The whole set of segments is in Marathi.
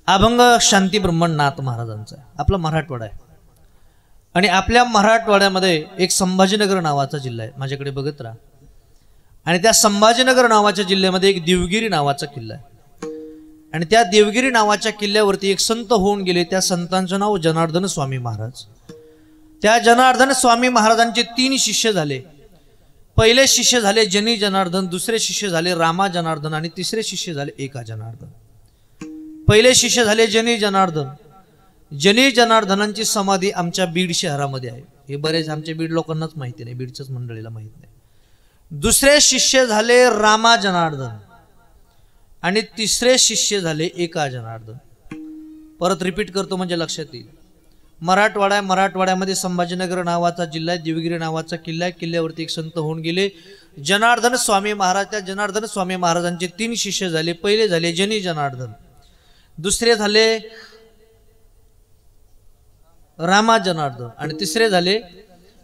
अभंग शांती ब्रह्मनाथ महाराजांचा आहे, आपला मराठवाडा आहे. आणि आपल्या मराठवाड्यामध्ये एक संभाजीनगर नावाचा जिल्हा आहे, माझ्याकडे बघत राहा. आणि त्या संभाजीनगर नावाच्या जिल्ह्यामध्ये एक देवगिरी नावाचा किल्ला आहे. आणि त्या देवगिरी नावाच्या किल्ल्यावरती एक संत होऊन गेले, त्या संतांचं नाव जनार्दन स्वामी महाराज. त्या जनार्दन स्वामी महाराजांचे 3 शिष्य झाले. पहिले शिष्य झाले जनी जनार्दन, दुसरे शिष्य झाले रामा जनार्दन आणि तिसरे शिष्य झाले एका जनार्दन. पहिले शिष्य झाले जनी जनार्दन. जनी जनार्दनांची समाधी आमच्या बीड शहरामध्ये आहे. हे बरेच आमच्या बीड लोकांनाच माहिती नाही, बीडच्याच मंडळीला माहित नाही. दुसरे शिष्य झाले रामा जनार्दन आणि तिसरे शिष्य झाले एका जनार्दन. परत रिपीट करतो म्हणजे लक्षात येईल. मराठवाड्यामध्ये संभाजीनगर नावाचा जिल्हा आहे, देवगिरी नावाचा किल्ला आहे. किल्ल्यावरती एक संत होऊन गेले जनार्दन स्वामी महाराज. त्या जनार्दन स्वामी महाराजांचे 3 शिष्य झाले. पहिले झाले जनी जनार्दन, दुसरे झाले रामा जनार्दन आणि तिसरे झाले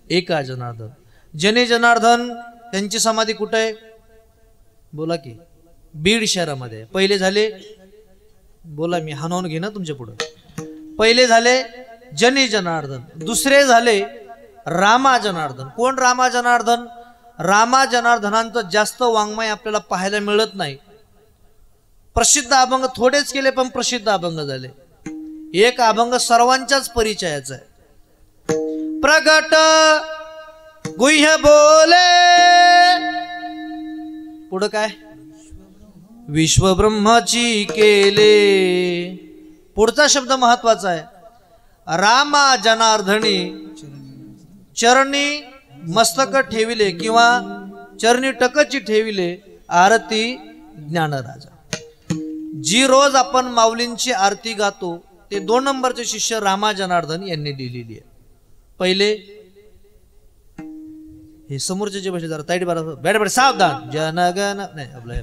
एका जनार्दन. जनी जनार्दन त्यांची समाधी कुठे आहे? बोला की बीड शहरामध्ये. पहिले झाले, बोला मी हाणवून घे ना तुमच्या पुढे. पहिले झाले जनी जनार्दन, दुसरे झाले रामा जनार्दन. कोण रामा जनार्दन? रामा जनार्दनांचं जास्त वाङ्मय आपल्याला पाहायला मिळत नाही. प्रसिद्ध अभंग थोडेच केले पण प्रसिद्ध अभंग झाले. एक अभंग सर्वांच्याच परिचयाचा आहे. प्रगट गुह्य बोले, पुढं काय? विश्व ब्रह्माची केले. पुढचा शब्द महत्वाचा आहे. रामा जनार्दनी चरणी मस्तक ठेविले किंवा चरणी टकची ठेविले आरती ज्ञानराजा. जी रोज आपण माऊलींची आरती गातो ते 2 नंबरचे शिष्य रामा जनार्दन यांनी लिहिलेली आहे. पहिले हे समोरचे जे बसले जरा ताईट बॅट सावधान जनगण नाही आपलं.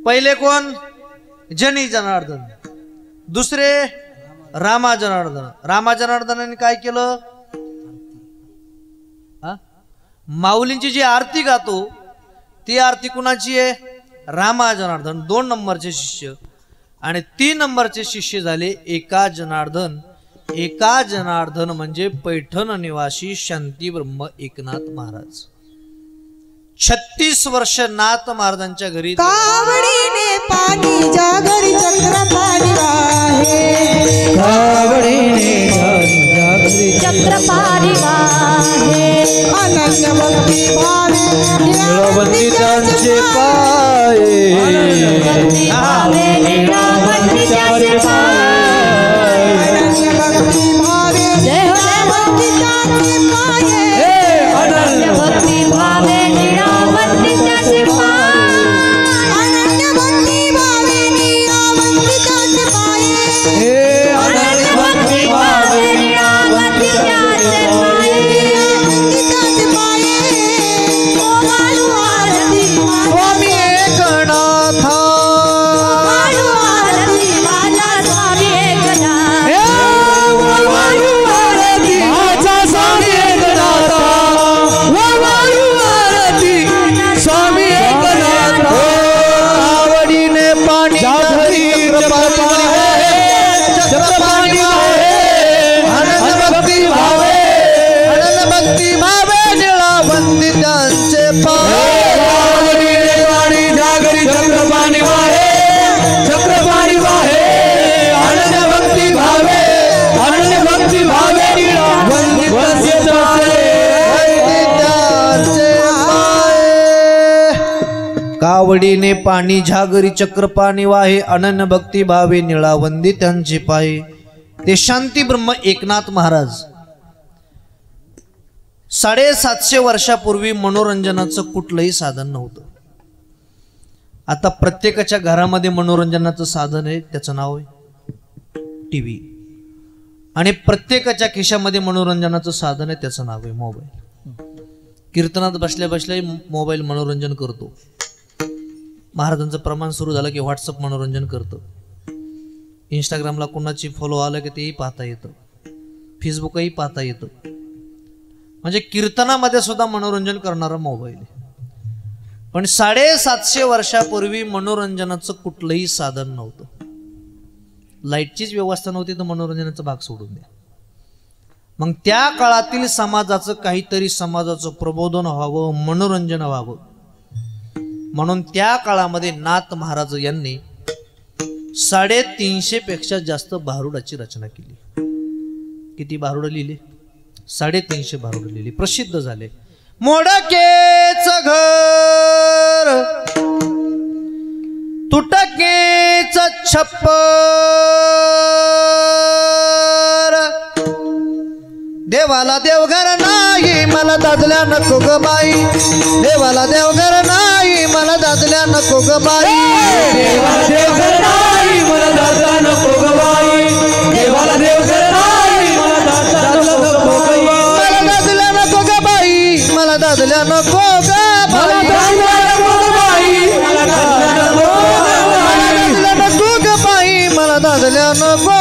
पहिले कोण? जनी जनार्दन, दुसरे रामा जनार्दन. रामा जनार्दनाने काय केलं? माऊलींची जी आरती गातो ती आरती कुणाची आहे? रामा जनार्दन 2 नंबरचे शिष्य. आणि 3 नंबरचे शिष्य झाले एका जनार्दन. एका जनार्दन म्हणजे पैठण निवासी शांती ब्रह्म एकनाथ महाराज. 36 वर्ष नाथ महाराजांच्या घरी कावडीने पाणी जागरी चक्र पाणी वाहे. कावडीने जागरी चक्र पाणी वाहे. अनन्य भक्ती भावे निळवंती त्यांचे पाये. अनन्य भावे निळवंती त्यांचे पाये. अनन्य भक्ती भावे निळवंती त्यांचे पाये. अनन्य भक्ती भावे निळवंती त्यांचे पाये. अनन्य भक्ती भावे निळवंती त्यांचे पाये. अनन्य भक्ती भावे निळवंती त्यांचे पाये. स्वामी एकनाथ कावडीने पाणी झागरी चक्र पाणी वाहे. अनन्य भक्ती भावे निळा वंदी त्यांचे पाये. ते शांती ब्रह्म एकनाथ महाराज. 750 वर्षापूर्वी मनोरंजनाचं कुठलंही साधन नव्हतं. आता प्रत्येकाच्या घरामध्ये मनोरंजनाचं साधन आहे, त्याचं नाव आहे टीव्ही. आणि प्रत्येकाच्या खिशामध्ये मनोरंजनाचं साधन आहे, त्याचं नाव आहे मोबाईल. कीर्तनात बसल्या बसल्या मोबाईल मनोरंजन करतो. महाराजांचं प्रमाण सुरू झालं की व्हॉट्सअप मनोरंजन करतं. इंस्टाग्रामला कोणाची फॉलो आलं की तेही पाहता येतं, फेसबुकही पाहता येतं. म्हणजे कीर्तनामध्ये सुद्धा मनोरंजन करणारा मोबाईल आहे. पण 750 वर्षापूर्वी मनोरंजनाचं कुठलंही साधन नव्हतं. लाईटचीच व्यवस्था नव्हती तर मनोरंजनाचा भाग सोडून द्या. मग त्या काळातील समाजाचं काहीतरी समाजाचं प्रबोधन व्हावं, मनोरंजन व्हावं म्हणून त्या काळामध्ये नाथ महाराज यांनी 350 पेक्षा जास्त भारुडाची रचना केली. किती भारुड लिहिले? 350 भारुड लिहिली, प्रसिद्ध झाले. मोडकेच घर तुटकेच छप्पर, देवाला देवघर नाही मला दादल्या नको ग बाई, देवाला देवघर नाही मला दादल्या नको ग बाई, देवाला देवघर नाही मला दादल्या नको ग बाई, देवाला देवघर नाही मला दादल्या नको ग बाई, मला दादल्या नको ग बाई, मला दादल्या नको ग बाई, मला दादल्या नको ग बाई, मला दादल्या नको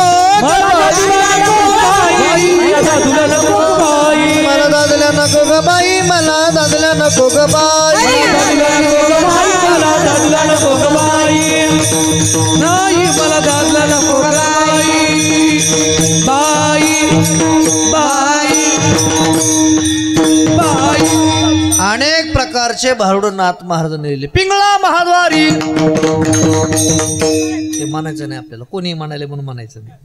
मला दादल्या नको ग बाई, मला दादल्या नको ग बाई, मला दादल्या नको ग बाई, नाही मला दादल्या नको ग बाई, बाई बाई. अनेक प्रकारचे भारुड नाथ महाराजांनी लिहिले. पिंगळा महाद्वारी ते म्हणायचं नाही आपल्याला, कोणी म्हणाले म्हणून म्हणायचं नाही.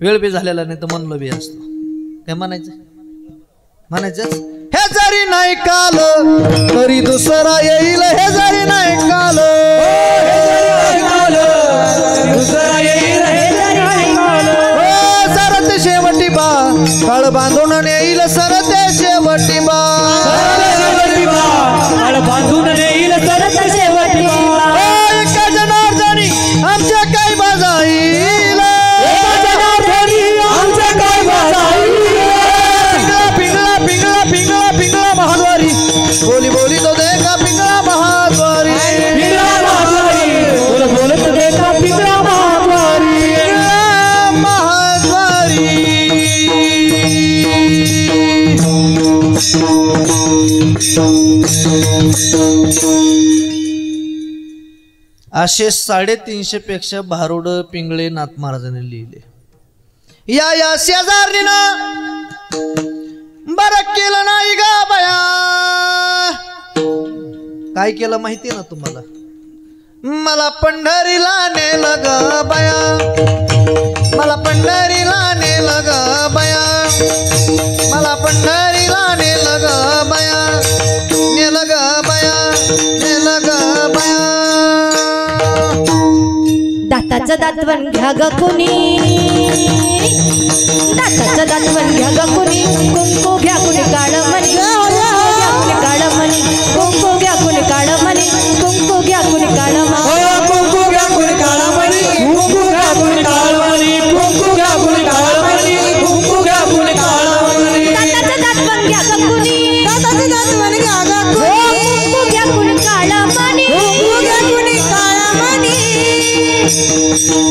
वेळ बी झालेला नाही तर म्हणलं बी असतो. काय म्हणायचं? हे जरी नाही काल तरी दुसरा येईल, हे जरी नाही काल दुसरा येईल, सरत शेवटी बा काळ बांधून येईल, सरत शेवटी बा बांधून येईल, सरत शेवटी एका जनार्दनी आमच्या काही बाजाईल, आमच्या काय पिंगळा पिंगळा पिंगळा पिंगळा महाद्वारी, बोली बोली तो देखा पिंगळा महाद्वारी, बोलत देखा पिंगळा महाद्वारी, महाद्वारी. असे 350 पेक्षा भारुड पिंगळे नाथ महाराजांनी लिहिले. या शेजारीनं बरं केलं नाही गा बया. काय केलं माहिती ना तुम्हाला? मला पंढरीला नेलं ग बया, मला पंढरीला नेलं ग बया, मला पंढरीला नेलं ग बया, नेलं ग बया, नेलं ग बया. दाताचं दातवण घ्या ग कुणी, दाताचं दातवण घ्या ग कुणी, कुंकू घ्या कुणी काळ मणी, काळ मणी, कुंकू घ्या कुणी काळ मणी, कुंकू घ्या कुणी काळ मणी, कुंकू घ्या कुणी काळा मणी, कुंकू घ्या कुणी काळा मणी, कुंकू घ्या कुणी काळा मणी, कुंकू घ्या कुणी काळा मणी. दाताचं दातवण घ्या ग कुणी, दाताचं दातवण घ्या ग कुणी, कुंकू घ्या कुणी काळ मणी, कुंकू घ्या कुणी काळ मणी,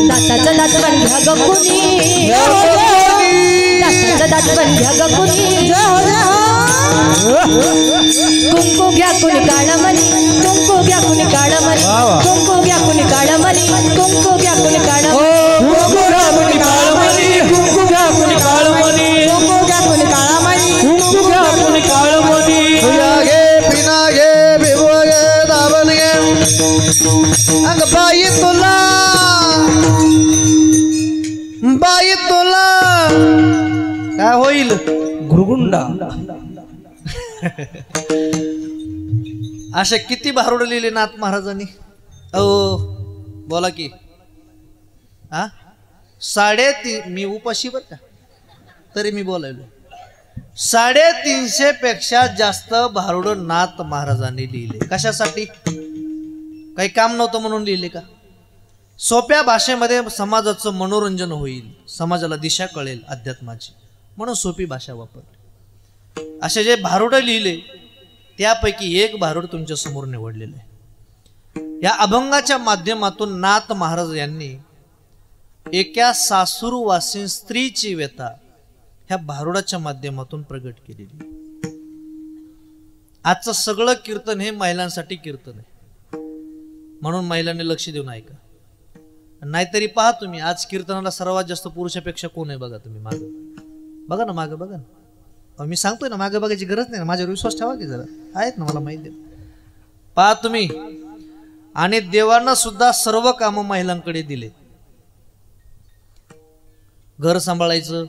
दाताचं दातवण घ्या ग कुणी, दाताचं दातवण घ्या ग कुणी, कुंकू घ्या कुणी काळ मणी, कुंकू घ्या कुणी काळ मणी, कुंकू घ्या कुणी काळ मणी, कुंकू घ्या कुणी काळ मणी, कुंकू घ्या कुणी काळा मणी, कुंकू घ्या कुणी काळा मणी, कुंकू घ्या कुणी काळ मणी, कुंकू घ्या कुणी काळा मणी. तुझ्या घे पिना घे भिगव घे दाबण घे अंग बाई तुला, बाई तुला काय होईल? गुरगुंडा. असे किती भारुड लिहिले नाथ महाराजांनी? बोला की. 350 मी उपाशी बर का तरी मी बोलायलो. 350 पेक्षा जास्त भारुड नाथ महाराजांनी लिहिले. कशासाठी? काही काम नव्हतं म्हणून लिहिले का? सोप्या भाषेमध्ये समाजाचं मनोरंजन होईल, समाजाला दिशा कळेल अध्यात्माची, म्हणून सोपी भाषा वापरली. असे जे भारुड लिहिले त्यापैकी एक भारुड तुमच्या समोर निवडलेलं आहे. या अभंगाच्या माध्यमातून नाथ महाराज यांनी एका सासूरवासीन स्त्रीची व्यथा ह्या भारुडाच्या माध्यमातून प्रगट केलेली. आजचं सगळं कीर्तन हे महिलांसाठी कीर्तन आहे, म्हणून महिलांनी लक्ष देऊन ऐका. नाहीतरी पहा तुम्ही आज कीर्तनाला सर्वात जास्त पुरुषापेक्षा कोण आहे बघा तुम्ही मागं. बघा ना मागं बघा ना. मी सांगतोय ना मागं बघायची गरज नाही ना. माझ्यावर विश्वास ठेवा की जरा. आहेत ना मला माहिती आहे. पहा तुम्ही. आणि देवानं सुद्धा सर्व कामं महिलांकडे दिले. घर सांभाळायचं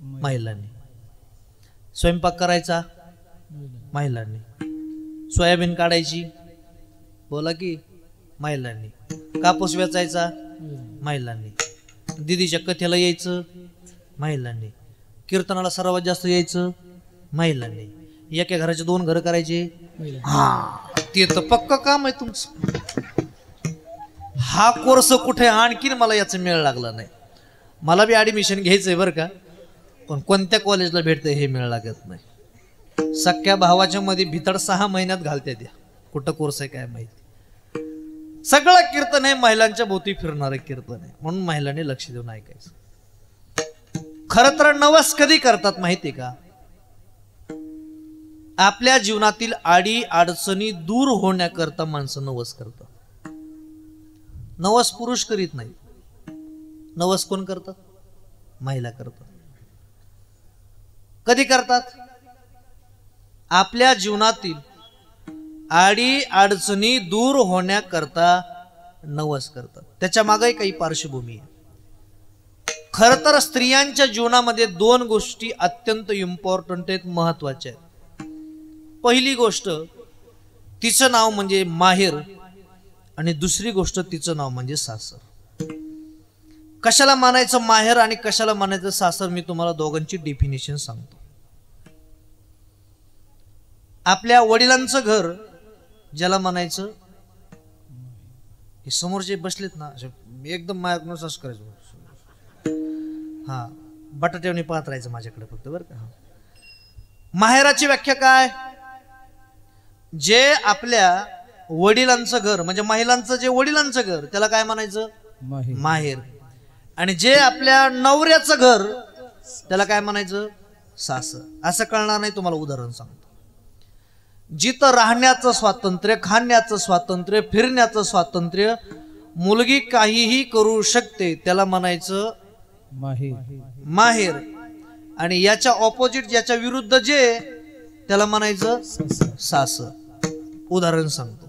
महिलांनी, स्वयंपाक करायचा महिलांनी, सोयाबीन काढायची बोला की महिलांनी, कापूस वेचायचा महिलांनी, दिदीच्या कथेला यायचं महिलांनी, कीर्तनाला सर्वात जास्त यायचं महिलांनी, एका घराचे 2 घर करायचे. ते तर पक्क काम आहे तुमचं. हा कोर्स कुठे आणखीन मला याचा मेळ लागला नाही. मला बी ऍडमिशन घ्यायचंय बरं का, पण कोणत्या कॉलेजला भेटतंय हे मेळ लागत नाही. सख्या भावाच्या मध्ये भितड 6 महिन्यात घालते द्या. कुठं कोर्स आहे काय माहिती. सगळं कीर्तन हे महिलांच्या भोवती फिरणारं कीर्तन आहे. म्हणून महिलांनी लक्ष देऊन ऐकायचं. खरं तर नवस कधी करतात माहिती का? आपल्या जीवनातील आडी अडचणी दूर होण्याकरता माणसं नवस करतात. नवस पुरुष करीत नाही. नवस कोण करतात? महिला करतात. कधी करतात? आपल्या जीवनातील आडी अडचणी दूर होण्याकरता नवस करतात. त्याच्या मागे काही पार्श्वभूमी आहे. खर तर स्त्रियांच्या जीवनामध्ये 2 गोष्टी अत्यंत इम्पॉर्टंट आहेत, महत्वाच्या आहेत. पहिली गोष्ट तिचं नाव म्हणजे माहेर आणि दुसरी गोष्ट तिचं नाव म्हणजे सासर. कशाला मानायचं माहेर आणि कशाला मानायचं सासर मी तुम्हाला दोघांची डेफिनेशन सांगतो. आपल्या वडिलांचं घर ज्याला म्हणायचं, हे समोरचे बसलेत ना एकदम माझ्याकडून सस करायचं. हा बटाट्याने पाहत राहायचं माझ्याकडे फक्त बरं का. माहेराची व्याख्या काय? जे आपल्या वडिलांचं घर म्हणजे महिलांचं जे वडिलांचं घर त्याला काय म्हणायचं? माहेर. आणि जे आपल्या नवऱ्याचं घर त्याला काय म्हणायचं? सासर. असं कळणार नाही तुम्हाला उदाहरण सांगतो. जिथं राहण्याचं स्वातंत्र्य, खाण्याचं स्वातंत्र्य, फिरण्याचं स्वातंत्र्य, मुलगी काहीही करू शकते त्याला म्हणायचं माहेर. आणि याच्या ऑपोजिट याच्या विरुद्ध जे त्याला म्हणायचं सासर. उदाहरण सांगतो.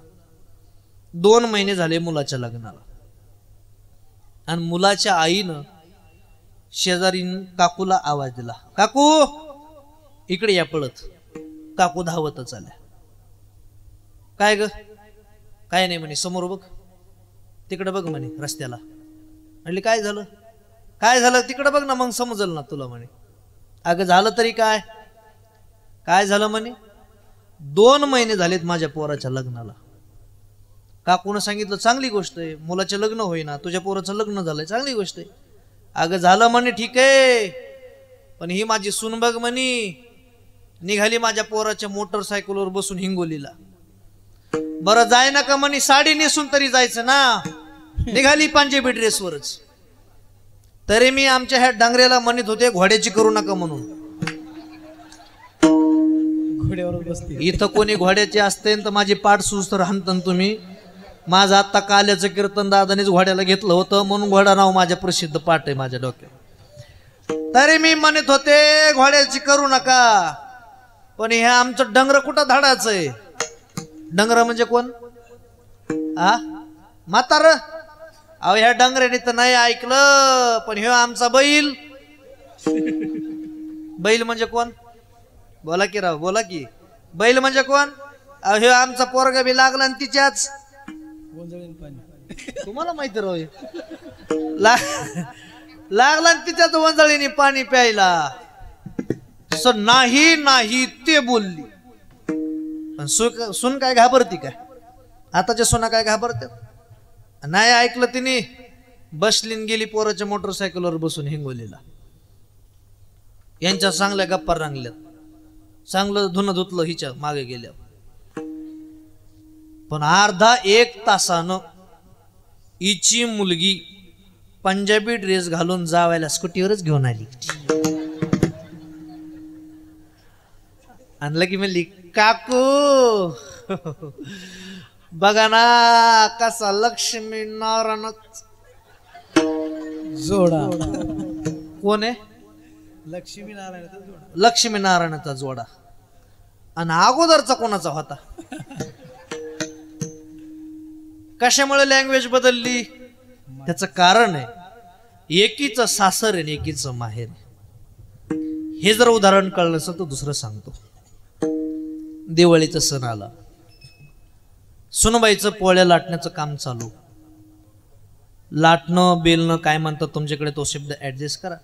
2 महिने झाले मुलाच्या लग्नाला आणि मुलाच्या आईनं शेजारीन काकूला आवाज दिला, काकू इकडे या पळत. काकू धावतच आल्या. काय ग? काय नाही म्हणे. समोर बघ, तिकडे बघ म्हणे रस्त्याला. म्हणली काय झालं? काय झालं तिकडे बघ ना मग समजल ना तुला म्हणे. अगं झालं तरी काय? काय झालं म्हणे? 2 महिने झालेत माझ्या पोराच्या लग्नाला. काकूनं सांगितलं चांगली गोष्ट आहे, मुलाचं लग्न होईना, तुझ्या पोराचं लग्न झालंय, चांगली गोष्ट आहे. अगं झालं म्हणे ठीक आहे, पण ही माझी सून बघ म्हणे निघाली माझ्या पोराच्या मोटरसायकलवर बसून हिंगोलीला. बरं जाय ना का म्हणे, साडी नेसून तरी जायचं ना. निघाली पंजाबी ड्रेसवरच. तरी मी आमच्या ह्या डांगऱ्याला म्हणत होते घोड्याची करू नका म्हणून. इथं कोणी घोड्याचे असते तर माझी पाठ सुस्त राहतं तुम्ही. माझं आत्ता काल्याचं कीर्तन दादानेच घोड्याला घेतलं होतं म्हणून घोडा नाव माझ्या प्रसिद्ध पाठ आहे माझ्या डोक्यात. तरी मी म्हणत होते घोड्याची करू नका, पण हे आमचं डंगर कुठं धाडायचं आहे? डंगर म्हणजे कोण? म्हातार. अहो ह्या डंगऱ्याने तर नाही ऐकलं, पण हे आमचा बैल. बैल म्हणजे कोण? बोला की राव, बोला की. बैल म्हणजे कोण? अहो हे आमचा पोरगा बी लागला आणि तिच्याच तुम्हाला माहिती राव लागला आणि तिच्याच वंजळीने पाणी प्यायला. तसं नाही नाही ते बोलली. पण सुन काय घाबरती काय? आताच्या सुना काय घाबरतात? नाही ऐकलं तिने बसलीन गेली पोराच्या मोटरसायकलवर बसून हिंगोलीला. यांच्या चांगल्या गप्पा रंगल्यात, चांगलं धुणं धुतलं हिच्या मागे गेल्या. पण अर्धा 1 तासानं हिची मुलगी पंजाबी ड्रेस घालून जावायला स्कूटीवरच घेऊन आली. आणलं की म्हणली काकू बघा ना कसा लक्ष्मी नारायण जोडा कोण आहे? लक्ष्मीनारायणाचा जोडा. आणि अगोदरचा कोणाचा होता? कशामुळे लँग्वेज बदलली? त्याचं कारण आहे एकीचं सासर आहे एकीचं माहेर. हे जर उदाहरण कळलं नसेल तर दुसरं सांगतो. दिवाळीचा सण आला, सुनबाईचं पोळ्या लाटण्याचं काम चालू. लाटणं बेलणं काय म्हणतात तुमच्याकडे तो शब्द ऍडजस्ट करा.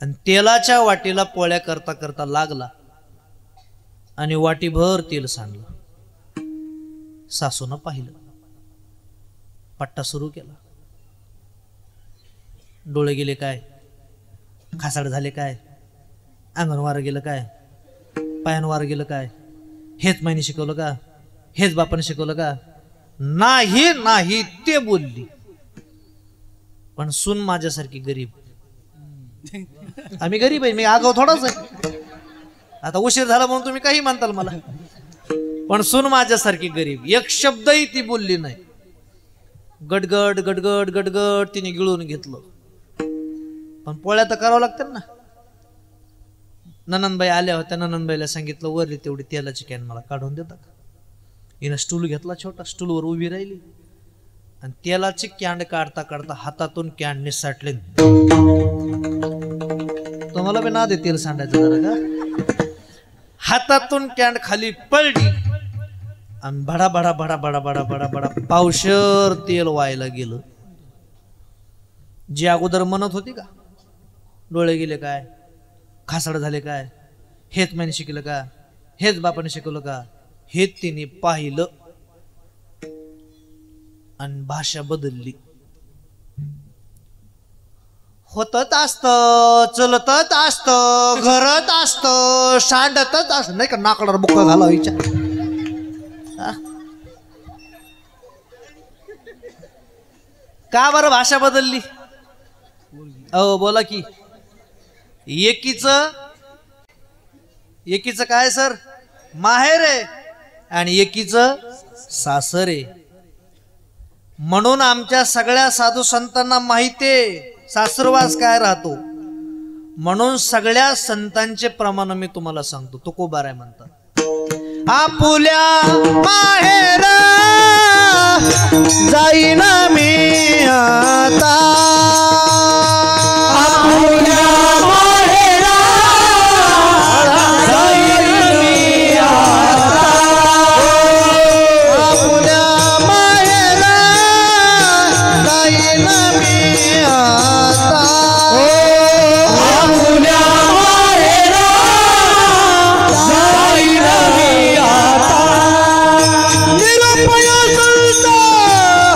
आणि तेलाच्या वाटीला पोळ्या करता करता लागला आणि वाटीभर तेल सांडलं. सासूनं पाहिलं, पट्टा सुरू केला. डोळे गेले काय, खासाड झाले काय, अंगण वारं गेलं काय, पायान वारं गेलं काय, हेच माईने शिकवलं का, हेच बापाने शिकवलं का? नाही नाही ते बोलली. पण सून माझ्यासारखी गरीब. आम्ही गरीब आहे, मी आगाव थोडाच आहे. आता उशीर झाला म्हणून तुम्ही काही म्हणताल मला, पण सून माझ्यासारखी गरीब. एक शब्दही ती बोलली नाही. गडगड गडगड गडगड तिने गिळून घेतलं. पण पोळ्या तर करावं लागतात ना. ननंदबाई आल्या होत्या, ननंदबाईला सांगितलं वरली तेवढी तेलाची कॅन मला काढून देता का? हिनं स्टूल घेतला, छोटा स्टूलवर उभी राहिली आणि तेलाची कॅन्ड काढता काढता हातातून कॅन्ड निसटले. तुम्हाला बी ना दे तेल सांडायचं जरा का. हातातून कॅन्ड खाली पडली आणि भडा भडा भडा भडा भडा भडा भडा पावशर तेल व्हायला गेलं. जी अगोदर म्हणत होती का डोळे गेले काय, खासाड झाले काय, हेच माने शिकलं का, हेच बापाने शिकवलं का, हे तिने पाहिलं आणि भाषा बदलली. होतच असत, चलतच असत, घरत असत, सांडतच असत. नाही का नाकडावर बुक्का घाला विचार. का बरं भाषा बदलली? अहो बोला की. एकीचं काय सर माहेर आहे आणि एकीचं सासर आहे. म्हणून आमच्या सगळ्या साधू संतांना माहितीये सासरवास काय राहतो. म्हणून सगळ्या संतांचे प्रमाण मी तुम्हाला सांगतो. तुकोबाराय म्हणतात, आपुल्या माहेर जाईना मी आता, आपुल्या माहेर जाईना मी आता, आपुल्या माहेर जाईना मी आता, आपुल्या माहेर जाईना मी आता. निरुपया संता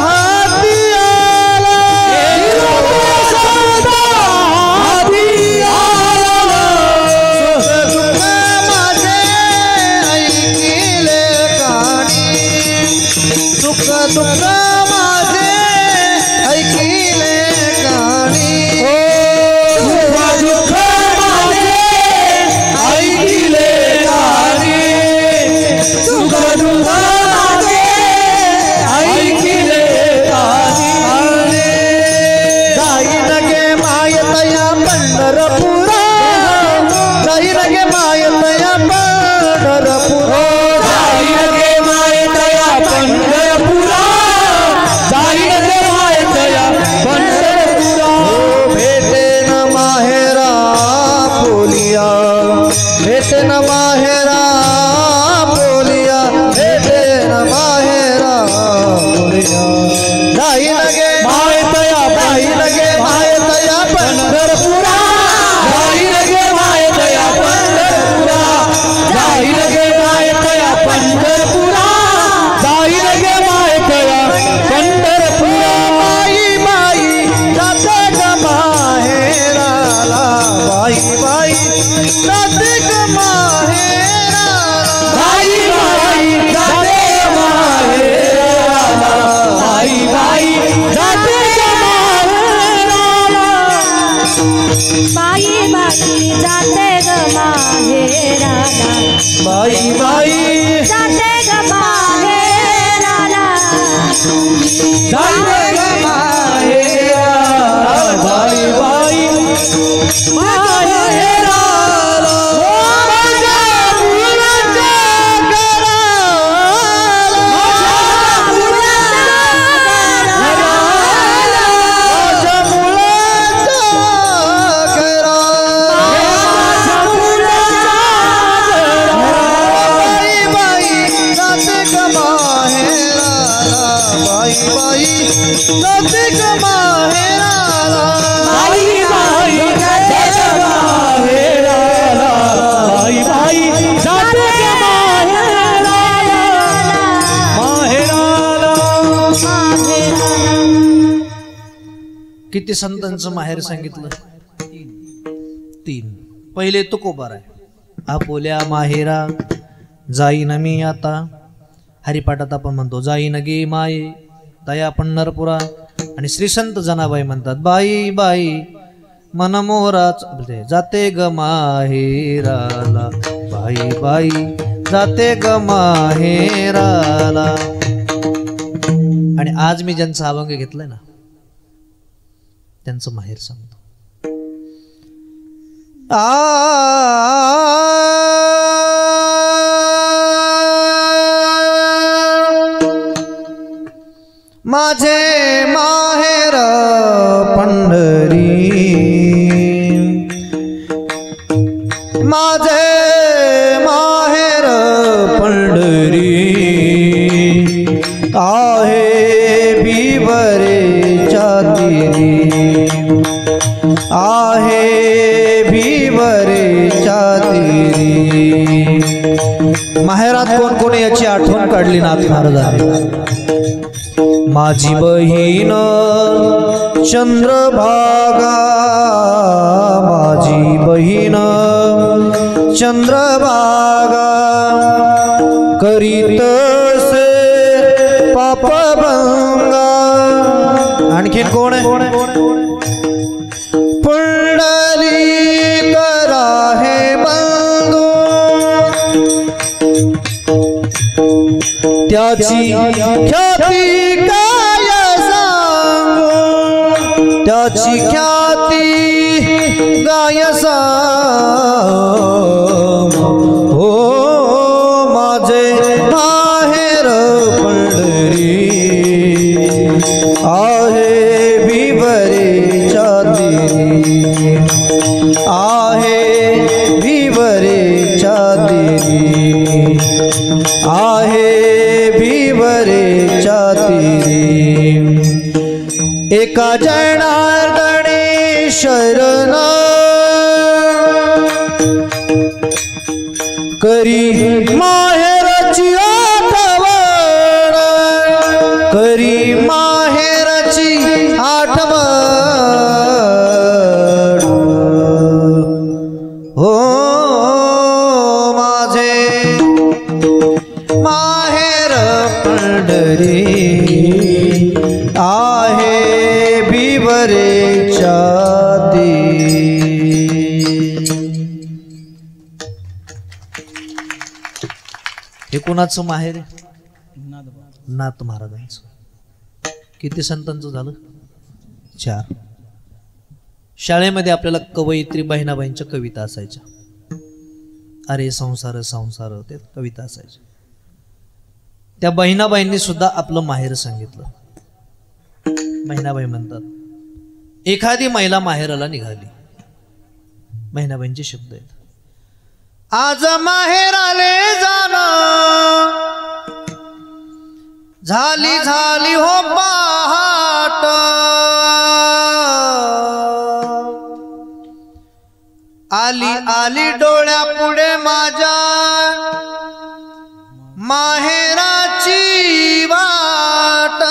हाती आला, निरुपया संता हाती आला, सुख दुःख माझे ऐकिले काणी, सुख दुःख माझे ऐकिले काणी, सुख दुःख माझे ऐकिले काणी, सुख दुःख माझे ऐकिले काणी. जाईन गे मायतया पंढरपुरा, जाईन गे मायतया पंढरपुरा, जाईन गे मायतया पंढरपुरा, जाईन गे मायतया पंढरपुरा. भेटे न माहेरा बोलिया, भेटे न माहेरा बोलिया, भेटे न माहेरा बोलिया. जाईन गे मायतया, जाईन गे मायतया पंढरपुरा, जाईन गे मायतया पंढरपुरा, जाईन गे मायतया पंढरपुरा, जाईन गे मायतया पंढरपुरा. बाई बाई जाते ग माहेराला, बाई बाई जाते ग माहेराला, बाई बाई जाते ग माहेराला, बाई बाई जाते ग माहेराला. बाई बाई जाते ग माहेराला, बाई बाई जाते ग माहेराला, जाते ग माहेराला. जाते ग माहेराला बाई बाई जाते ग माहेराला बाई बाई जाते ग माहेराला माहेराला किती संतांचं माहेर सांगितलं तीन पहिले तुकोबार आहे आपोल्या माहेरा जाईन मी आता हरिपाठात आपण म्हणतो जाईन गे माये दया पंढरपुरा आणि श्री संत जनाबाई म्हणतात बाई बाई मन मोराच जाते ग माहेराला बाई बाई जाते ग माहेराला आणि आज मी ज्यांचा अभंग घेतलाय ना त्यांचं माहेर सांगतो माझे माहेर पंढरी माझे माहेर पंढरी आहे बिबरेच्या तीरी आहे बिबरेच्या तीरी माहेरात कोण कोण याची आठवण काढली नाथ महाराजांनी माझी बहीण चंद्रभागा माझी बहीण चंद्रभागा करीत से पापभंगा आणखीन कोण आहे पुंडलिक राहे बंधू त्याची ख्याती काय सांगू त्याची ख्याती गाय सांगू हो माझे माहेर पंढरी आहे बिबरेच्या तीरी आहे बिबरेच्या तीरी आहे बिबरेच्या तीरी एका जनार्दने शरण करी माहेरची आठवण करी माहेरची आठवण हो माझे माहेर पंढरी आहे बिबरेच्या तीरी हे कोणाचं माहेर आहे नाथ महाराजांचं किती संतांचं झालं 4 शाळेमध्ये आपल्याला कवयित्री बहिणाबाईंच्या कविता असायच्या अरे संसार संसार ते कविता असायच्या त्या बहिणाबाईंनी सुद्धा आपलं माहेर सांगितलं बहिणाबाई म्हणतात एखादी महिला माहेराला निघाली बहिणाबाईंचे शब्द आहेत आज माहेराले जाणं झाली झाली हो पहाट आली आली डोळ्या पुढे माझ्या माहेराची वाट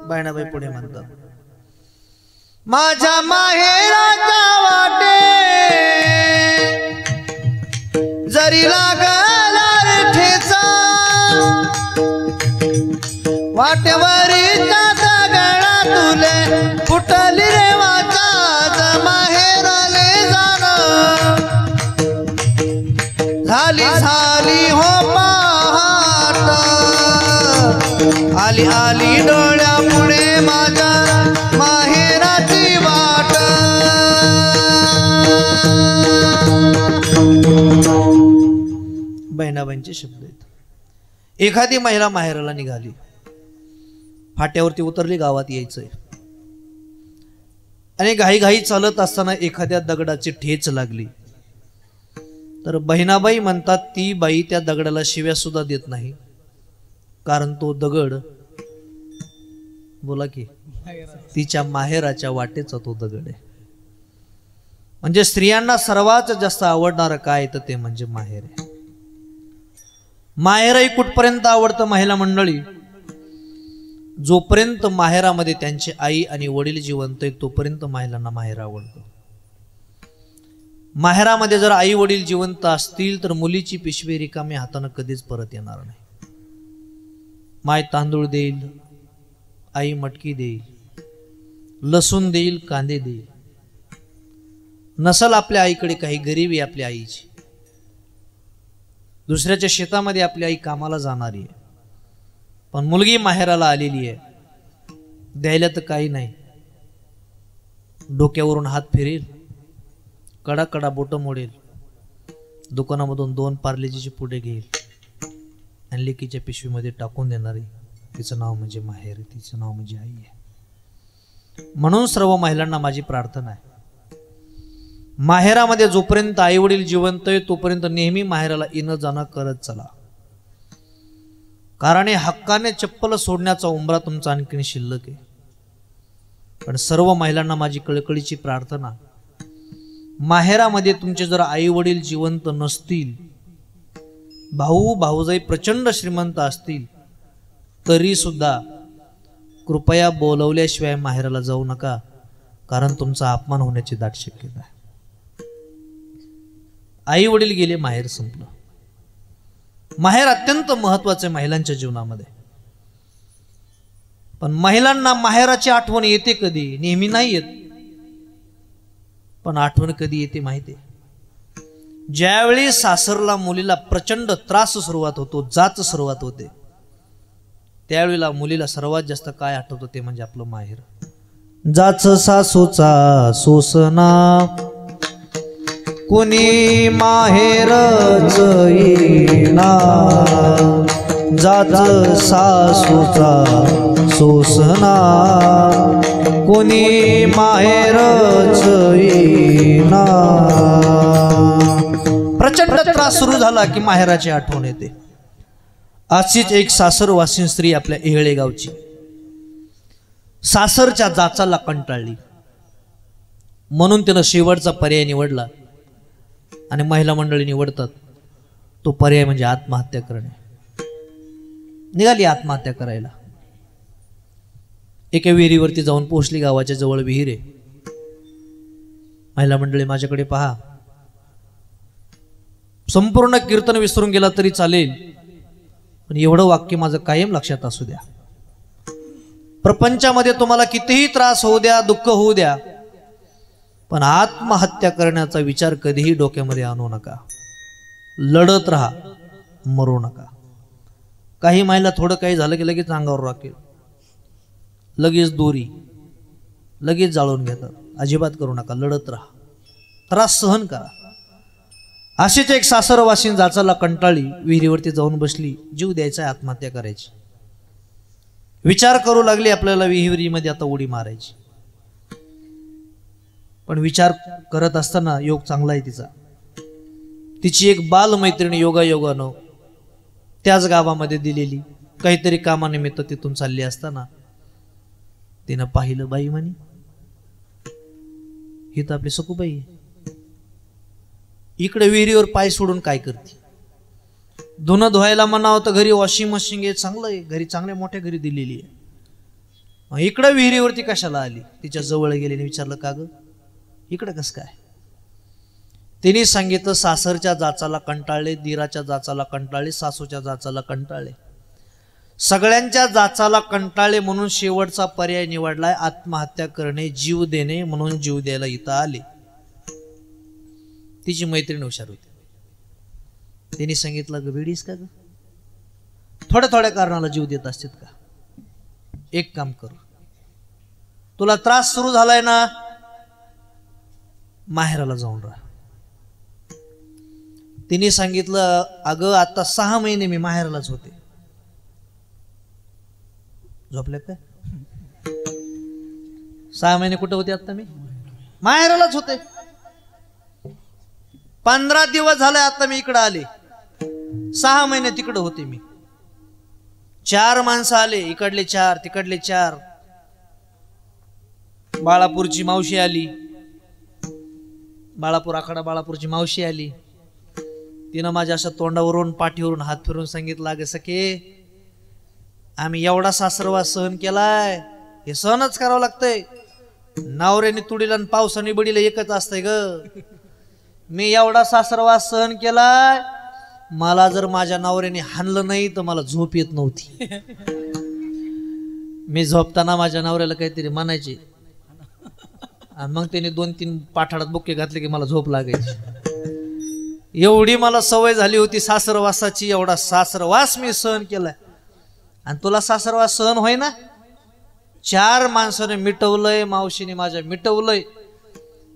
बहिणाबाई पुढे म्हणतात माझ्या माहेराच्या वाटे जरी लागला रे ठेचा वाटेवरी दगडा तुले फुटली रे वाचा माहेराले जाणं झाली झाली हो पहाट आली आली डोळ्या पुढे माझ्या माहेराची वाट बहिणाबाईंचे शब्द आहेत एखादी महिला माहेराला निघाली फाट्यावरती उतरली गावात यायचंय आणि घाई चालत असताना एखाद्या दगडाची ठेच लागली तर बहिणाबाई म्हणतात ती बाई त्या दगडाला शिव्या सुद्धा देत नाही कारण तो दगड बोला की तिच्या माहेराच्या वाटेचा तो दगड आहे. म्हणजे स्त्रियांना सर्वात जास्त आवडणारं काय तर ते म्हणजे माहेर आहे. माहेरही कुठपर्यंत आवडतं महिला मंडळी, जोपर्यंत माहेरामध्ये त्यांची आई आणि वडील जिवंत आहेत तोपर्यंत महिलांना माहेर आवडतं. माहेरामध्ये जर आई वडील जिवंत असतील तर मुलीची पिशवी रिकामी हातानं कधीच परत येणार नाही. माय तांदूळ देईल, आई मटकी देईल, लसूण देईल, कांदे देईल. नसल आपल्या आईकडे काही, गरिबी आपल्या आईची. दुसऱ्याच्या शेतामध्ये आपली आई कामाला जाणारी आहे, पण मुलगी माहेराला आलेली आहे, द्यायला तर काही नाही. डोक्यावरून हात फिरेल, कडा कडा बोटं मोडेल, दुकानामधून 2 पार्लेजीचे पुढे घेईल आणि लेकीच्या पिशवीमध्ये टाकून देणारी. तिचं नाव म्हणजे माहेर, तिचं नाव म्हणजे आई आहे. म्हणून सर्व महिलांना माझी प्रार्थना आहे, माहेरामध्ये जोपर्यंत आई वडील जिवंत आहे तोपर्यंत नेहमी माहेराला येणं जाणं करत चला. कारण हे हक्काने चप्पल सोडण्याचा उंबरा तुमचा आणखीन शिल्लक आहे. पण सर्व महिलांना माझी कळकळीची प्रार्थना, माहेरामध्ये तुमचे जर आई वडील जिवंत नसतील, भाऊ भाऊजाई प्रचंड श्रीमंत असतील, तरी सुद्धा कृपया बोलवल्याशिवाय माहेराला जाऊ नका, कारण तुमचा अपमान होण्याची दाट शक्यता आहे. आई वडील गेले, माहेर संपलं. माहेर अत्यंत महत्वाचे महिलांच्या जीवनामध्ये. पण महिलांना माहेराची आठवण येते कधी? नेहमी नाही येत, पण आठवण कधी येते माहिती आहे? ज्यावेळी सासरला मुलीला प्रचंड त्रास सुरुवात होतो, जाच सुरुवात होते, त्यावेळेला मुलीला सर्वात जास्त काय आठवतं ते म्हणजे आपलं माहेर. जाच सासूचा सोसना कुणी माहेरच येईना, जाच सासूचा सोसना कुणी माहेरच येईना. प्रचंड त्रास सुरू झाला की माहेराची आठवण येते. अशीच एक सासरवासीन स्त्री आपल्या येहळे गावची सासरच्या जाचाला कंटाळली, म्हणून तिनं शेवटचा पर्याय निवडला. आणि महिला मंडळी निवडतात तो पर्याय म्हणजे आत्महत्या करणे. निघाली आत्महत्या करायला. एका विहिरीवरती जाऊन पोहोचली. गावाच्या जवळ विहीर आहे. महिला मंडळी माझ्याकडे पहा, संपूर्ण कीर्तन विसरून गेला तरी चालेल, पण एवढं वाक्य माझं कायम लक्षात असू द्या. प्रपंचामध्ये तुम्हाला कितीही त्रास होऊ द्या, दुःख होऊ द्या, पण आत्महत्या करण्याचा विचार कधीही डोक्यामध्ये आणू नका. लढत राहा, मरू नका. काही महिला थोडं काही झालं की लगेच अंगावर राखेल, लगेच दोरी, लगेच जाळून घेतात. अजिबात करू नका, लढत राहा, त्रास सहन करा. अशीच एक सासरवासीन जाचाला कंटाळली, विहिरीवरती जाऊन बसली. जीव द्यायचा, आत्महत्या करायची. विचार करू लागली आपल्याला विहिरीमध्ये आता उडी मारायची. पण विचार करत असताना योग चांगला आहे तिचा. तिची एक बालमैत्रिणी योगायोगानं त्याच गावामध्ये दिलेली, काहीतरी कामानिमित्त तिथून चालली असताना तिनं पाहिलं, बाई म्हणे ही तर आपली सखूबाई आहे, इकडे विहिरीवर पाय सोडून काय करते? धुणं धुवायला म्हणावं तर घरी वॉशिंग मशीन आहे, चांगलं आहे, घरी चांगल्या मोठ्या घरी दिलेली आहे, मग इकडे विहिरीवरती कशाला आली? तिच्या जवळ गेले, विचारलं का ग इकडे कस काय? तिने सांगितलं, सासरच्या जाचाला कंटाळले, दिराच्या जाचाला कंटाळले, सासूच्या जाचाला कंटाळले, सगळ्यांच्या जाचाला कंटाळले, म्हणून शेवटचा पर्याय निवडलाय आत्महत्या करणे, जीव देणे. म्हणून जीव द्यायला इथं आले. तिची मैत्रीण हुशार होती. तिने सांगितलं, ग वेडीस का ग? थोड्या थोड्या कारणाला जीव देत असतात का? एक काम कर, तुला त्रास सुरू झालाय ना, माहेराला जाऊन राहा. तिने सांगितलं, अगं आता 6 महिने मी माहेरालाच होते. झोपले काय? 6 महिने कुठे होते? आता मी माहेरालाच होते. 15 दिवस झाले आता मी इकडे आले. 6 महिने तिकडे होते मी. 4 माणसं आले, इकडले 4 तिकडले 4, बाळापूरची मावशी आली, बाळापूर आखाडा बाळापूरची मावशी आली. तिनं माझ्या अशा तोंडावरून पाठीवरून हात फिरून सांगितलं, अगं सखे, आम्ही एवढा सासरवास सहन केलाय, हे सहनच करावं लागतंय. नवऱ्याने तुडीला आणि पावसाने बडीला एकच असतंय ग. मी एवढा सासरवास सहन केलाय, मला जर माझ्या नवऱ्याने हाणलं नाही तर मला झोप येत नव्हती. मी झोपताना माझ्या नवऱ्याला काहीतरी म्हणायचे आणि मग त्याने 2-3 पाठाडात बुक्के घातले की मला झोप लागायची. एवढी मला सवय झाली होती सासरवासाची, एवढा सासरवास मी सहन केलाय. आणि तुला सासरवास सहन होय ना? 4 माणसाने मिटवलंय, मावशीने माझ्या मिटवलंय.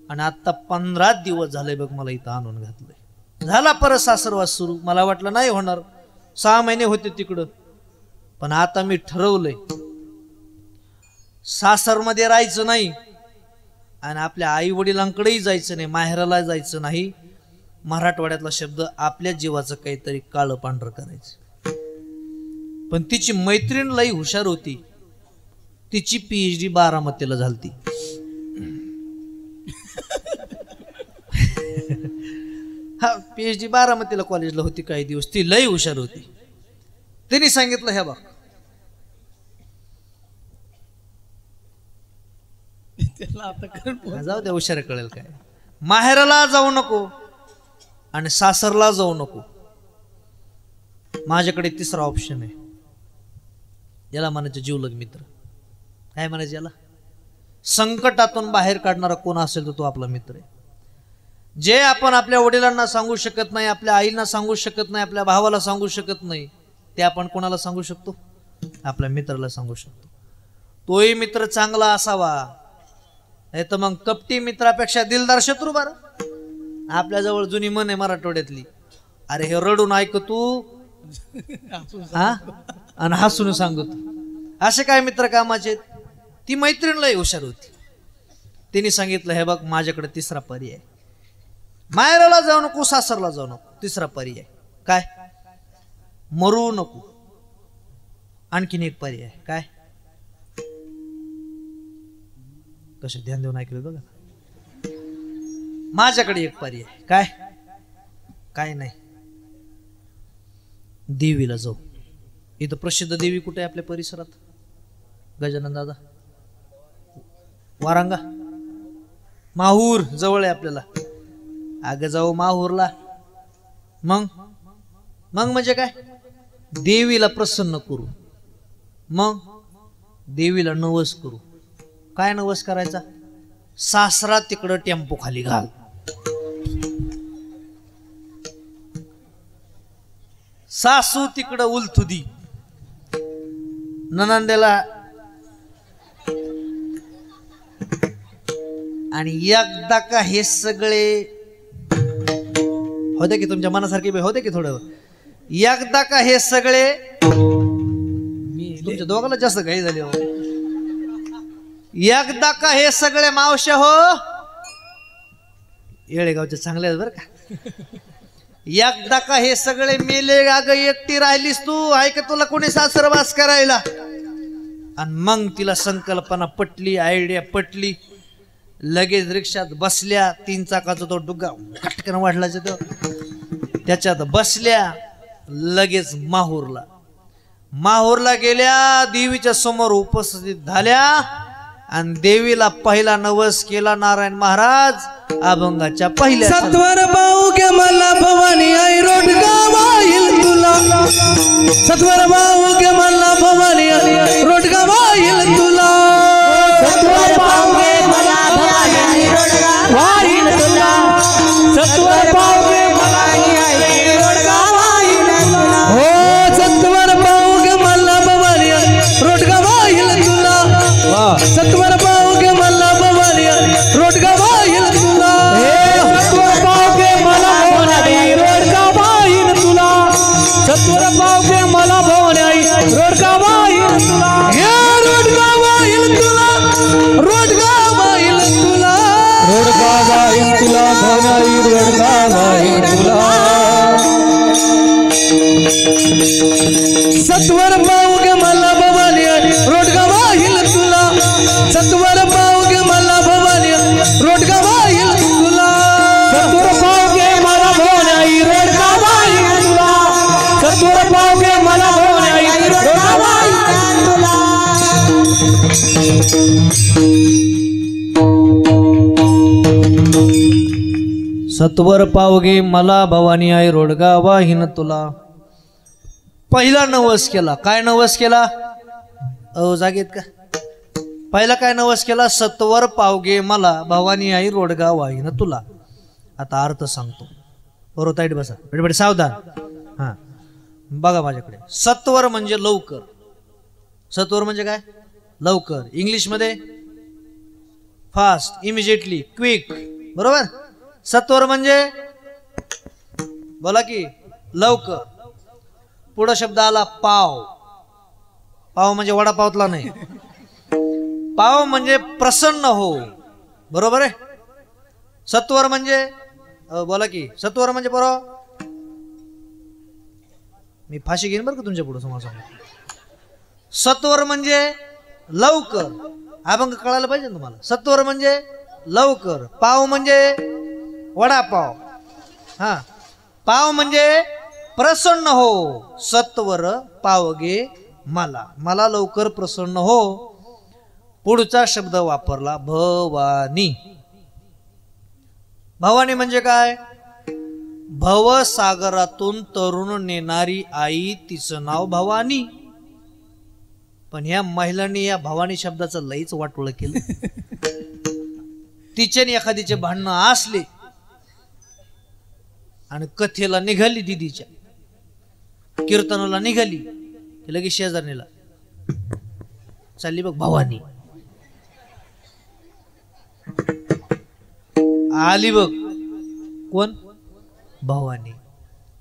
आणि आता 15 दिवस झाले बघ मला इथं आणून घातलंय. झाला परत सासरवास सुरू. मला वाटलं नाही होणार, 6 महिने होते तिकडं. पण आता मी ठरवलंय सासरमध्ये राहायचं नाही आणि आपल्या आई वडिलांकडेही जायचं नाही, माहेराला जायचं नाही. मराठवाड्यातला शब्द आपल्या जीवाचं काहीतरी काळं पांढरं करायचं. पण तिची मैत्रीण लई हुशार होती. तिची PhD बारामतीला झालती. हा, PhD बारामतीला कॉलेजला होती काही दिवस. ती लई हुशार होती. तिने सांगितलं, हे बघ, जाऊ द्या, हुशार कळेल काय. माहेराला जाऊ नको आणि सासरला जाऊ नको. माझ्याकडे 3रा ऑप्शन आहे. याला म्हणायचं जीवलग मित्र. काय म्हणायचं याला? संकटातून बाहेर काढणारा कोण असेल तर तो आपला मित्र आहे. जे आपण आपल्या वडिलांना सांगू शकत नाही, आपल्या आईला सांगू शकत नाही, आपल्या भावाला सांगू शकत नाही, ते आपण कोणाला सांगू शकतो? आपल्या मित्राला सांगू शकतो. तोही मित्र चांगला असावा, नाही तर मग कपटी मित्रापेक्षा दिलदार शत्रू. बरं, आपल्या जवळ जुनी म्हण आहे मराठवाड्यातली, अरे हे रडून ऐक तू हा आणि हसून सांगतो. असे काय मित्र कामाचे? ती मैत्रीण लई हुशार होती. तिने सांगितलं, हे बघ, माझ्याकडे 3रा पर्याय. माहेराला जाऊ नको, सासरला जाऊ नको. 3रा पर्याय काय? मरू नको. आणखीन एक पर्याय काय? कसं ध्यान देऊन ऐकलं बघा. माझ्याकडे एक पर्याय काय? काय नाही, देवीला जाऊ. इथं प्रसिद्ध देवी कुठे आहे आपल्या परिसरात? गजानन दादा, वारांगा, माहूर जवळ आहे आपल्याला. अगं जाऊ माहूरला. मग म्हणजे काय? देवीला प्रसन्न करू. मग देवीला नवस करू. काय नवस करायचा? सासरा तिकडं टेम्पो खाली घाल, सासू तिकडं उलथुदी, ननंदेला आणि एकदा का हे सगळे होते की तुमच्या मनासारखे होते की थोडं, एकदा का हे सगळे, तुमच्या दोघांना जास्त घाई झाली हो. एकदा का हे सगळे मावश्या हो, येळेगावचे चांगले आहेत बरं का. एकदा का हे सगळे मेले, अगं एकटी राहिलीस तू, ऐक तुला कोणी सासरवास करायला. आणि मग तिला संकल्पना पटली, आयडिया पटली. लगेच रिक्षात बसल्या, 3 चाकाचा तो डुगा खटकन वाढला तो, त्याच्यात बसल्या. लगेच माहूरला गेल्या, देवीच्या समोर उपस्थित झाल्या आणि देवीला पहिला नवस केला नारायण महाराज अभंगाच्या पहिल्या. सत्वर भाऊ के मला भवानी आई रोडगावा येईल तुला. सत्वर भाऊ के मला भवानी आई रोडगावा येईल तुला. सत्वर पावगे मला भवानी रोडगावा येईल तुला. सत्वर भाऊ के मला आई रोडगावा येईल तुला. हो, सत्वर भाऊ के मला भवानी रोडगावा येईल तुला. सत्वर भाऊ के मला भवानी रोडगावा येईल तुला. सत्वर भाऊ के मला भवानी रोडगावा येईल तुला. सत्वर भाऊ के मला भवानी रोडगावा येईल तुला. सत्वर पावगे मला भवानी आई रोडगा वाहिन तुला. पहिला नवस केला. काय नवस केला? जागेत का? पहिला काय नवस केला? सत्वर पावगे मला भवानी आई रोडगा वाहिन तुला. आता अर्थ सांगतो. बरोबर ताईट बसा. बेटे सावधान. हा बघा माझ्याकडे. सत्वर म्हणजे लवकर. सत्वर म्हणजे काय? लवकर. इंग्लिश मध्ये फास्ट, इमिजिएटली, क्विक. बरोबर. सत्वर म्हणजे बोला की लवकर. पुढे शब्द आला पाव. पाव म्हणजे वडापावतला नाही. पाव म्हणजे प्रसन्न हो. बरोबर आहे. सत्वर म्हणजे बोला की सत्वर म्हणजे बरोबर. मी फाशी घेईन बरं का तुमच्या पुढे समोर सांग. सत्वर म्हणजे लवकर. अभंग कळायला पाहिजे तुम्हाला. सत्वर म्हणजे लवकर. पाव म्हणजे वडापाव. हा पाव म्हणजे प्रसन्न हो. सत्वर पावगे मला. मला लवकर प्रसन्न हो. पुढचा शब्द वापरला भवानी. भवानी म्हणजे काय? भवसागरातून तरुण नेणारी आई, तिचं नाव भवानी. पण ह्या महिलांनी या भवानी शब्दाचं लईच वाटोळ केलं. तिचे एखादीचे भांडणं असले आणि कथेला निघाली, दिदीच्या कीर्तनाला निघाली, लगेच शेजारणीला चालली बघ भवानी. आली बघ कोण? भवानी.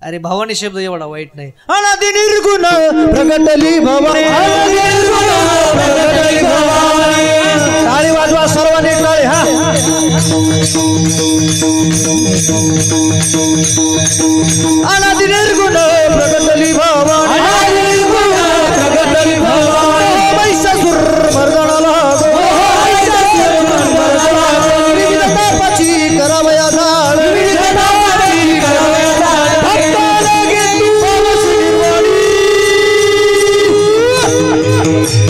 अरे भवानी शब्द एवढा वाईट नाही. अनादि निर्गुण प्रगटली भवानी. टाळी वाजवा सर्वांनी टाळी. हा अनादि निर्गुण प्रगटली भवानी. प्रगटली भवानी. महिषासुर मर्दनाला तापाची करावया झाड.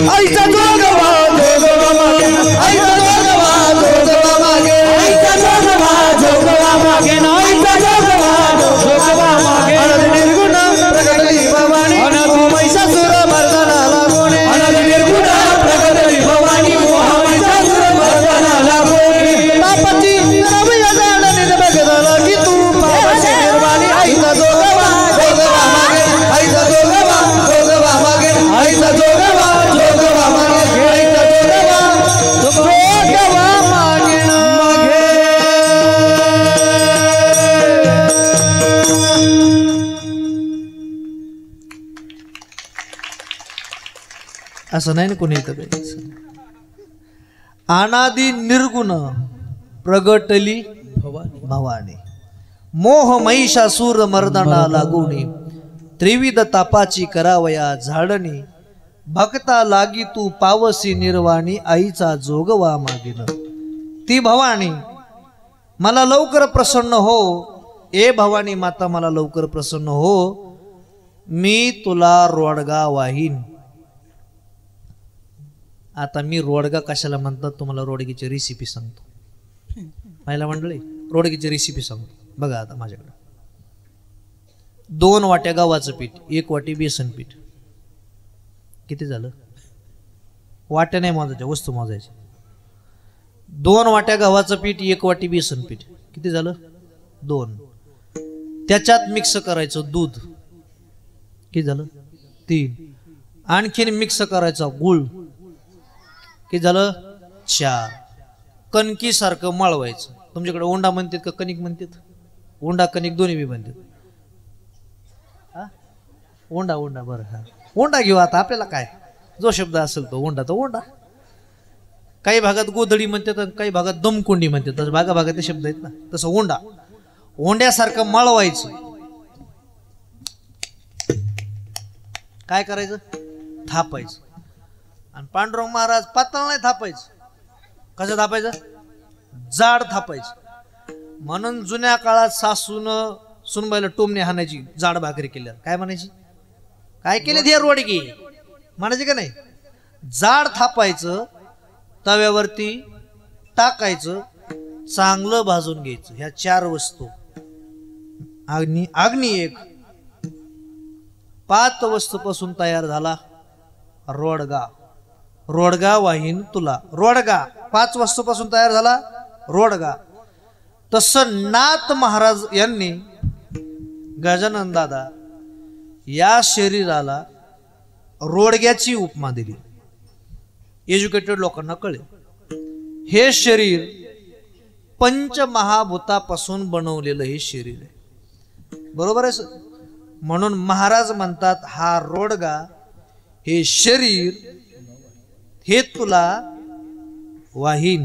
आईचा जोगवा जोगवा मागे. आईचा जोगवा जोगवा मागे. आईचा जोगवा जोगवा मागे. आईचा जोगवा जोगवा मागे. अनादि निर्गुण प्रगटली भवानी. महिषासुर मर्दनाला गोणे. अनादि निर्गुण प्रगटली भवानी. महिषासुर मर्दनाला गोणे. तापाची करावया झाड निजबगदाला की तू पापाची निर्वाणी. आईचा जोगवा जोगवा मागे. आईचा जोगवा जोगवा मागे. आईचा जोगवा जोगवा मागे. आईचा जोगवा जोगवा मागे मागे. असं नाही ना कोणी इथं. अनादि निर्गुण प्रगटली भवानी. मोह महिषासूर मर्दना लागुनी. त्रिविध तापाची करावया झाडणी. भक्ता लागी तू पावसी निर्वाणी. आईचा जोगवा मागिन. ती भवानी मला लवकर प्रसन्न हो. ए भवानी माता मला लवकर प्रसन्न हो. मी तुला रोडगा वाहीन. आता मी रोडगा कशाला म्हणतात तुम्हाला रोडगीची रेसिपी सांगतो. पहिला मंडळी रोडगीची रेसिपी सांगतो. बघा आता माझ्याकडे 2 वाट्या गव्हाचं पीठ, 1 वाटी बेसन पीठ. किती झालं? वाट्या नाही मोजायच्या, वस्तू मोजायची. 2 वाट्या गव्हाचं पीठ, 1 वाटी बेसन पीठ. किती झालं? 2. त्याच्यात मिक्स करायचं दूध. किती झालं? 3. आणखीन मिक्स करायचा गुळ. किती झालं? 4. कणकीसारखं मळवायचं. तुमच्याकडे ओंडा म्हणतात का कणिक म्हणतात? ओंडा कणिक दोन्ही बी म्हणतात. ओंडा ओंडा बरं. हा ओंडा घेऊ आता. आपल्याला काय जो शब्द असेल तो ओंडा तो ओंडा. काही भागात गोधडी म्हणतात, काही भागात दमकोंडी म्हणतात. तसं भागाभागात शब्द आहेत ना. तसं ओंडा. ओंड्यासारखं मळवायचं. काय करायचं? थापायचं. आणि पांडुरंग महाराज पातळ नाही थापायचं. कसं थापायचं? जाड थापायचं. म्हणून जुन्या काळात सासून सुनबाईला टोमणे हाणायची. जाड भाकरी केल्या काय म्हणायची? काय केले धिया रोडगी म्हणायची का नाही? जाड थापायचं, तव्यावरती टाकायचं, चांगलं भाजून घ्यायचं. ह्या 4 वस्तू. अग्नी एक. 5 वस्तूपासून तयार झाला रोडगा. रोडगा वाहीन तुला. रोडगा 5 वस्तूपासून तयार झाला रोडगा. तसं नाथ महाराज यांनी गजानन दादा या शरीराला रोडग्याची उपमा दिली. एज्युकेटेड लोकांना कळेल. हे शरीर पंचमहाभूतापासून बनवलेलं हे शरीर आहे. बरोबर आहे सर? म्हणून महाराज म्हणतात हा रोडगा, हे शरीर हे तुला वाहीन.